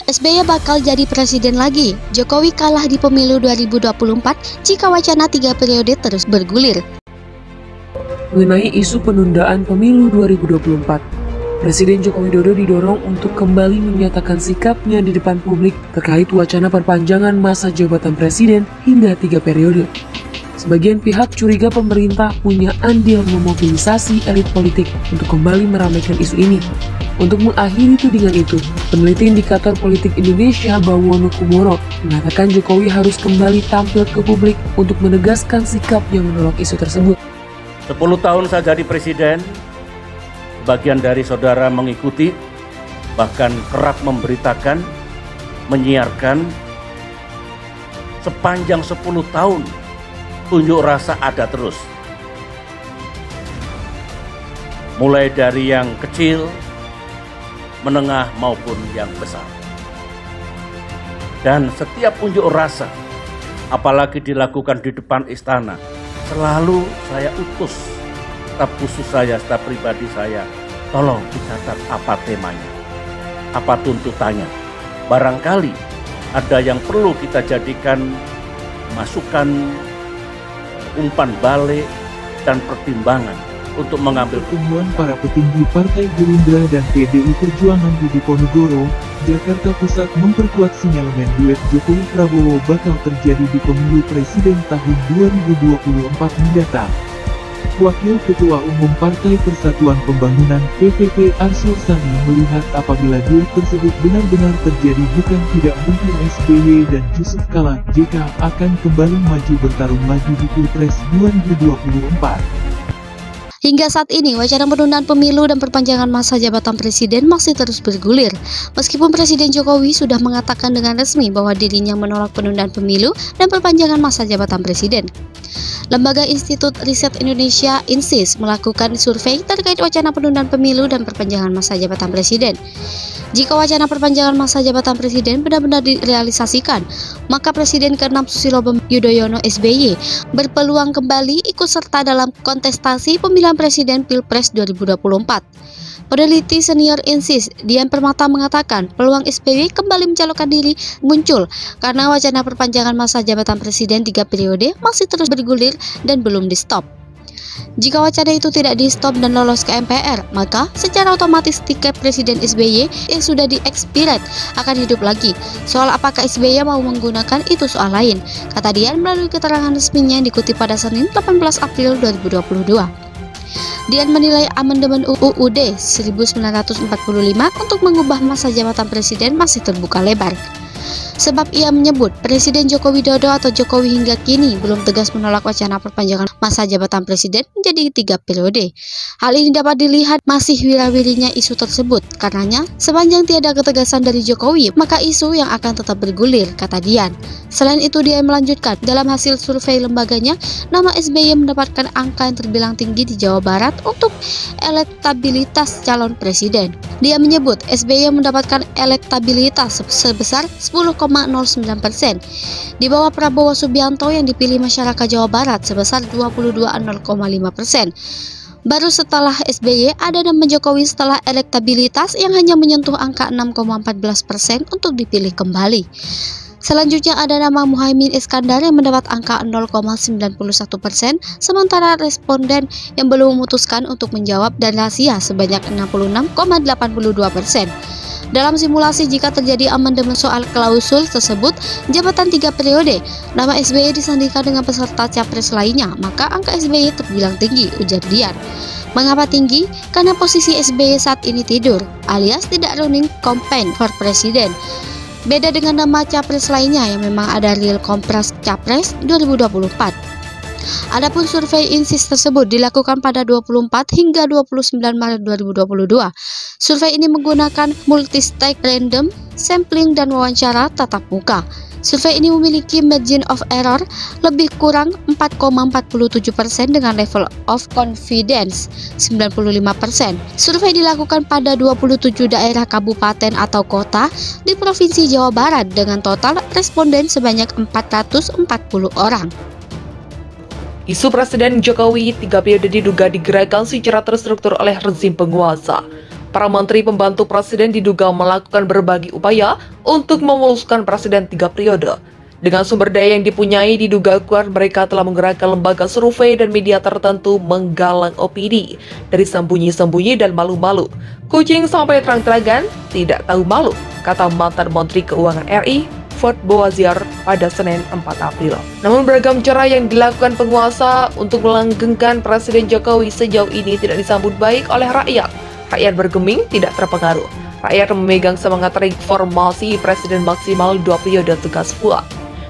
SBY bakal jadi presiden lagi. Jokowi kalah di pemilu 2024 jika wacana 3 periode terus bergulir. Mengenai isu penundaan pemilu 2024, Presiden Joko Widodo didorong untuk kembali menyatakan sikapnya di depan publik terkait wacana perpanjangan masa jabatan presiden hingga 3 periode. Sebagian pihak curiga pemerintah punya andil memobilisasi elit politik untuk kembali meramaikan isu ini. Untuk mengakhiri tudingan itu, peneliti indikator politik Indonesia Bawono Kumoro mengatakan Jokowi harus kembali tampil ke publik untuk menegaskan sikap yang menolak isu tersebut. 10 tahun saya jadi presiden, bagian dari saudara mengikuti, bahkan kerap memberitakan, menyiarkan. Sepanjang 10 tahun, unjuk rasa ada terus. Mulai dari yang kecil, menengah maupun yang besar. Dan setiap unjuk rasa, apalagi dilakukan di depan istana, selalu saya utus staf khusus saya, staf pribadi saya, tolong dicatat apa temanya, apa tuntutannya. Barangkali ada yang perlu kita jadikan masukan, umpan balik, dan pertimbangan untuk mengambil. Pertemuan para petinggi Partai Gerindra dan PDI Perjuangan di Diponegoro, Jakarta Pusat memperkuat sinyalemen duet Jokowi-Prabowo bakal terjadi di pemilu presiden tahun 2024 mendatang. Wakil Ketua Umum Partai Persatuan Pembangunan (PPP) Arsul Sani melihat apabila duet tersebut benar-benar terjadi bukan tidak mungkin SBY dan Yusuf Kala JK akan kembali maju bertarung lagi di Pilpres 2024. Hingga saat ini, wacana penundaan pemilu dan perpanjangan masa jabatan presiden masih terus bergulir. Meskipun Presiden Jokowi sudah mengatakan dengan resmi bahwa dirinya menolak penundaan pemilu dan perpanjangan masa jabatan presiden. Lembaga Institut Riset Indonesia (INSIS) melakukan survei terkait wacana penundaan pemilu dan perpanjangan masa jabatan presiden. Jika wacana perpanjangan masa jabatan presiden benar-benar direalisasikan, maka Presiden ke-6 Susilo Bambang Yudhoyono (SBY) berpeluang kembali ikut serta dalam kontestasi pemilihan presiden Pilpres 2024. Peneliti senior INSIS, Dian Permata mengatakan peluang SBY kembali mencalonkan diri muncul karena wacana perpanjangan masa jabatan presiden 3 periode masih terus bergulir dan belum di-stop. Jika wacana itu tidak di-stop dan lolos ke MPR, maka secara otomatis tiket Presiden SBY yang sudah di-expired akan hidup lagi. Soal apakah SBY mau menggunakan itu soal lain, kata Dian melalui keterangan resminya yang dikutip pada Senin 18 April 2022. Dian menilai amandemen UUD 1945 untuk mengubah masa jabatan presiden masih terbuka lebar. Sebab ia menyebut Presiden Joko Widodo atau Jokowi hingga kini belum tegas menolak wacana perpanjangan masa jabatan presiden menjadi 3 periode. Hal ini dapat dilihat masih wirawirinya isu tersebut. Karenanya, sepanjang tiada ketegasan dari Jokowi, maka isu yang akan tetap bergulir, kata Dian. Selain itu, dia melanjutkan, dalam hasil survei lembaganya, nama SBY mendapatkan angka yang terbilang tinggi di Jawa Barat untuk elektabilitas calon presiden. Dia menyebut SBY mendapatkan elektabilitas sebesar 10,09%, di bawah Prabowo Subianto yang dipilih masyarakat Jawa Barat sebesar 22,05%. Baru setelah SBY ada nama Jokowi setelah elektabilitas yang hanya menyentuh angka 6,14% untuk dipilih kembali. Selanjutnya ada nama Muhaimin Iskandar yang mendapat angka 0,91%, sementara responden yang belum memutuskan untuk menjawab dan rahasia sebanyak 66,82%. Dalam simulasi jika terjadi amandemen soal klausul tersebut, jabatan 3 periode, nama SBY disandingkan dengan peserta capres lainnya, maka angka SBY terbilang tinggi, ujar Dian. Mengapa tinggi? Karena posisi SBY saat ini tidur, alias tidak running campaign for presiden. Beda dengan nama capres lainnya yang memang ada real kompres capres 2024. Adapun survei INSIS tersebut dilakukan pada 24 hingga 29 Maret 2022. Survei ini menggunakan multi-stage random sampling dan wawancara tatap muka. Survei ini memiliki margin of error lebih kurang 4,47% dengan level of confidence 95%. Survei dilakukan pada 27 daerah kabupaten atau kota di Provinsi Jawa Barat dengan total responden sebanyak 440 orang. Isu Presiden Jokowi 3 periode diduga digerakkan secara terstruktur oleh rezim penguasa. Para menteri pembantu presiden diduga melakukan berbagai upaya untuk memuluskan presiden 3 periode. Dengan sumber daya yang dipunyai, diduga kuat mereka telah menggerakkan lembaga survei dan media tertentu menggalang opini. Dari sembunyi-sembunyi dan malu-malu, kucing sampai terang-terangan tidak tahu malu, kata mantan Menteri Keuangan RI, Fuad Bawazir pada Senin 4 April. Namun beragam cara yang dilakukan penguasa untuk melanggengkan Presiden Jokowi sejauh ini tidak disambut baik oleh rakyat. Rakyat bergeming tidak terpengaruh. Rakyat memegang semangat reformasi Presiden maksimal 2 periode tugas Fuad.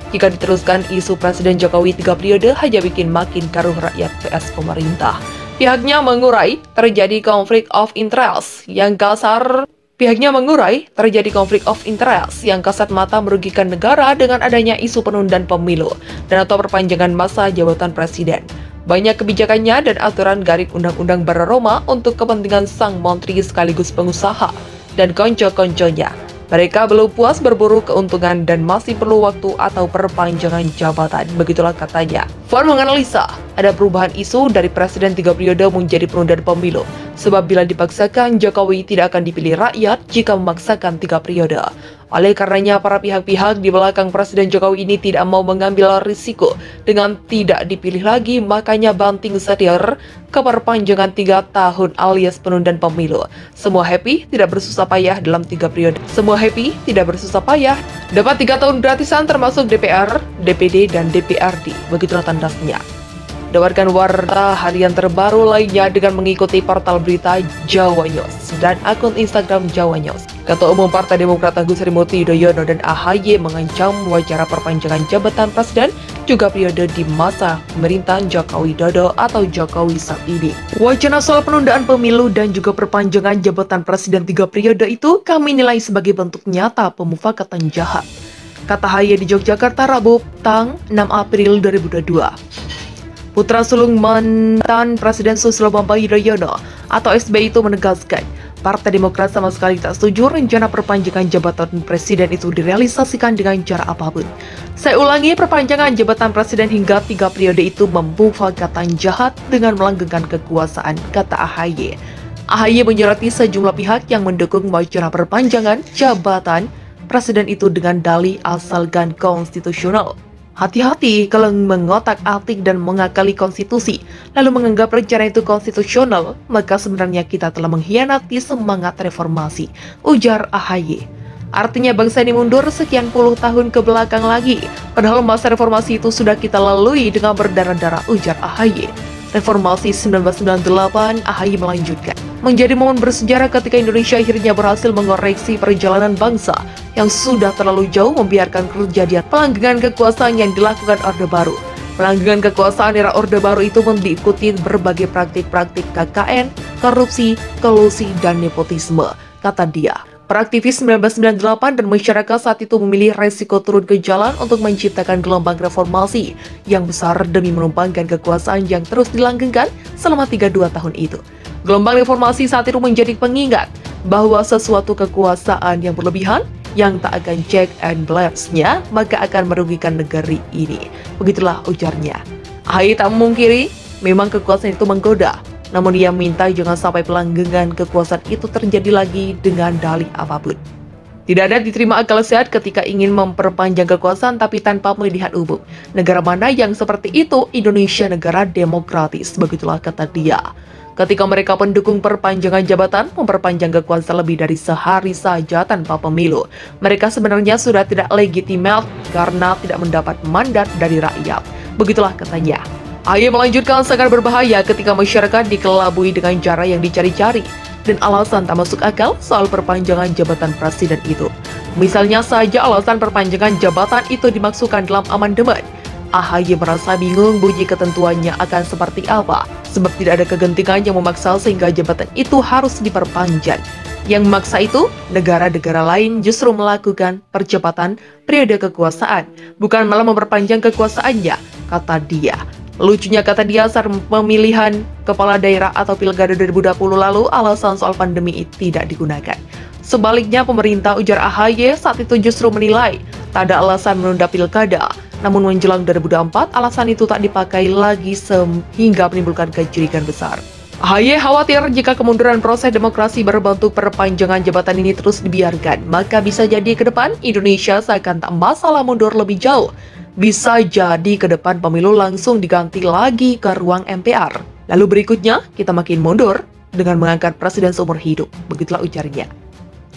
Jika diteruskan isu Presiden Jokowi 3 periode hanya bikin makin karuh rakyat vs pemerintah. Pihaknya mengurai terjadi konflik of interest yang kasar. Pihaknya mengurai terjadi konflik of interest yang kasat mata merugikan negara dengan adanya isu penundaan pemilu dan atau perpanjangan masa jabatan presiden. Banyak kebijakannya dan aturan garis undang-undang beraroma untuk kepentingan sang menteri sekaligus pengusaha dan konco-konconya. Mereka belum puas berburu keuntungan dan masih perlu waktu atau perpanjangan jabatan, begitulah katanya. Fuad menganalisa, ada perubahan isu dari presiden 3 periode menjadi penundaan pemilu. Sebab bila dipaksakan, Jokowi tidak akan dipilih rakyat jika memaksakan 3 periode. Oleh karenanya, para pihak-pihak di belakang Presiden Jokowi ini tidak mau mengambil risiko dengan tidak dipilih lagi, makanya banting setir ke perpanjangan 3 tahun alias penundaan pemilu. Semua happy, tidak bersusah payah dalam 3 periode. Semua happy, tidak bersusah payah, dapat 3 tahun gratisan termasuk DPR, DPD, dan DPRD. Begitulah tandasnya. Dapatkan warta harian terbaru lainnya dengan mengikuti portal berita Jawa News dan akun Instagram Jawa News. Ketua Umum Partai Demokrat Agus Harimurti Yudhoyono dan AHY mengancam wacana perpanjangan jabatan presiden juga periode di masa pemerintahan Joko Widodo atau Jokowi saat ini. Wacana soal penundaan pemilu dan juga perpanjangan jabatan presiden 3 periode itu kami nilai sebagai bentuk nyata pemufakatan jahat, kata AHY di Yogyakarta Rabu tang 6 April 2022. Putra sulung mantan Presiden Susilo Bambang Yudhoyono atau SBY itu menegaskan, Partai Demokrat sama sekali tak setuju rencana perpanjangan jabatan presiden itu direalisasikan dengan cara apapun. Saya ulangi, perpanjangan jabatan presiden hingga 3 periode itu memufakatan jahat dengan melanggengkan kekuasaan, kata AHY. AHY menyoroti sejumlah pihak yang mendukung wacana perpanjangan jabatan presiden itu dengan dalih asalkan konstitusional. Hati-hati kalau mengotak-atik dan mengakali konstitusi, lalu menganggap rencana itu konstitusional, maka sebenarnya kita telah mengkhianati semangat reformasi, ujar AHY. Artinya bangsa ini mundur sekian puluh tahun ke belakang lagi, padahal masa reformasi itu sudah kita lalui dengan berdarah-darah, ujar AHY. Reformasi 1998, AHY melanjutkan. Menjadi momen bersejarah ketika Indonesia akhirnya berhasil mengoreksi perjalanan bangsa yang sudah terlalu jauh membiarkan kejadian pelanggengan kekuasaan yang dilakukan Orde Baru. Pelanggengan kekuasaan era Orde Baru itu diikuti berbagai praktik-praktik KKN, korupsi, kolusi, dan nepotisme, kata dia. Peraktivis 1998 dan masyarakat saat itu memilih resiko turun ke jalan untuk menciptakan gelombang reformasi yang besar demi menumpangkan kekuasaan yang terus dilanggengkan selama 32 tahun itu. Gelombang reformasi saat itu menjadi pengingat bahwa sesuatu kekuasaan yang berlebihan yang tak akan check and balance-nya maka akan merugikan negeri ini. Begitulah ujarnya. AHY tak memungkiri memang kekuasaan itu menggoda, namun ia minta jangan sampai pelanggengan kekuasaan itu terjadi lagi dengan dalih apapun. Tidak ada diterima akal sehat ketika ingin memperpanjang kekuasaan tapi tanpa melihat umum. Negara mana yang seperti itu? Indonesia negara demokratis, begitulah kata dia. Ketika mereka pendukung perpanjangan jabatan, memperpanjang kekuasaan lebih dari sehari saja tanpa pemilu, mereka sebenarnya sudah tidak legitimate karena tidak mendapat mandat dari rakyat. Begitulah katanya. AHY melanjutkan, sangat berbahaya ketika masyarakat dikelabui dengan cara yang dicari-cari dan alasan tak masuk akal soal perpanjangan jabatan presiden itu. Misalnya saja alasan perpanjangan jabatan itu dimaksudkan dalam amandemen. AHY merasa bingung bunyi ketentuannya akan seperti apa, sebab tidak ada kegentingan yang memaksa sehingga jabatan itu harus diperpanjang. Yang memaksa itu, negara-negara lain justru melakukan percepatan periode kekuasaan, bukan malah memperpanjang kekuasaannya, kata dia. Lucunya kata dia, saat pemilihan kepala daerah atau pilkada 2020 lalu, alasan soal pandemi tidak digunakan. Sebaliknya, pemerintah, ujar AHY, saat itu justru menilai tak ada alasan menunda pilkada. Namun menjelang 2024, alasan itu tak dipakai lagi sehingga menimbulkan kecurigaan besar. AHY khawatir jika kemunduran proses demokrasi berbentuk perpanjangan jabatan ini terus dibiarkan, maka bisa jadi ke depan Indonesia seakan tak masalah mundur lebih jauh. Bisa jadi ke depan pemilu langsung diganti lagi ke ruang MPR. Lalu berikutnya, kita makin mundur dengan mengangkat presiden seumur hidup. Begitulah ujarnya.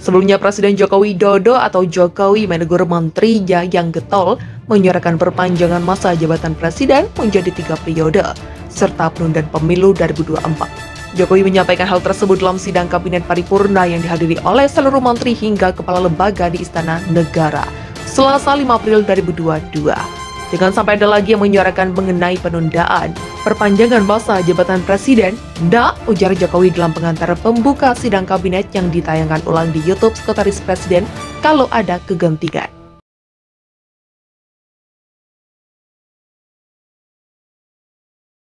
Sebelumnya Presiden Joko Widodo atau Jokowi menegur menterinya yang getol menyuarakan perpanjangan masa jabatan presiden menjadi 3 periode serta penundaan pemilu 2024. Jokowi menyampaikan hal tersebut dalam sidang kabinet paripurna yang dihadiri oleh seluruh menteri hingga kepala lembaga di Istana Negara Selasa 5 April 2022. Jangan sampai ada lagi yang menyuarakan mengenai penundaan perpanjangan masa jabatan presiden, ujar Jokowi dalam pengantar pembuka sidang kabinet yang ditayangkan ulang di YouTube Sekretaris Presiden kalau ada kegentingan.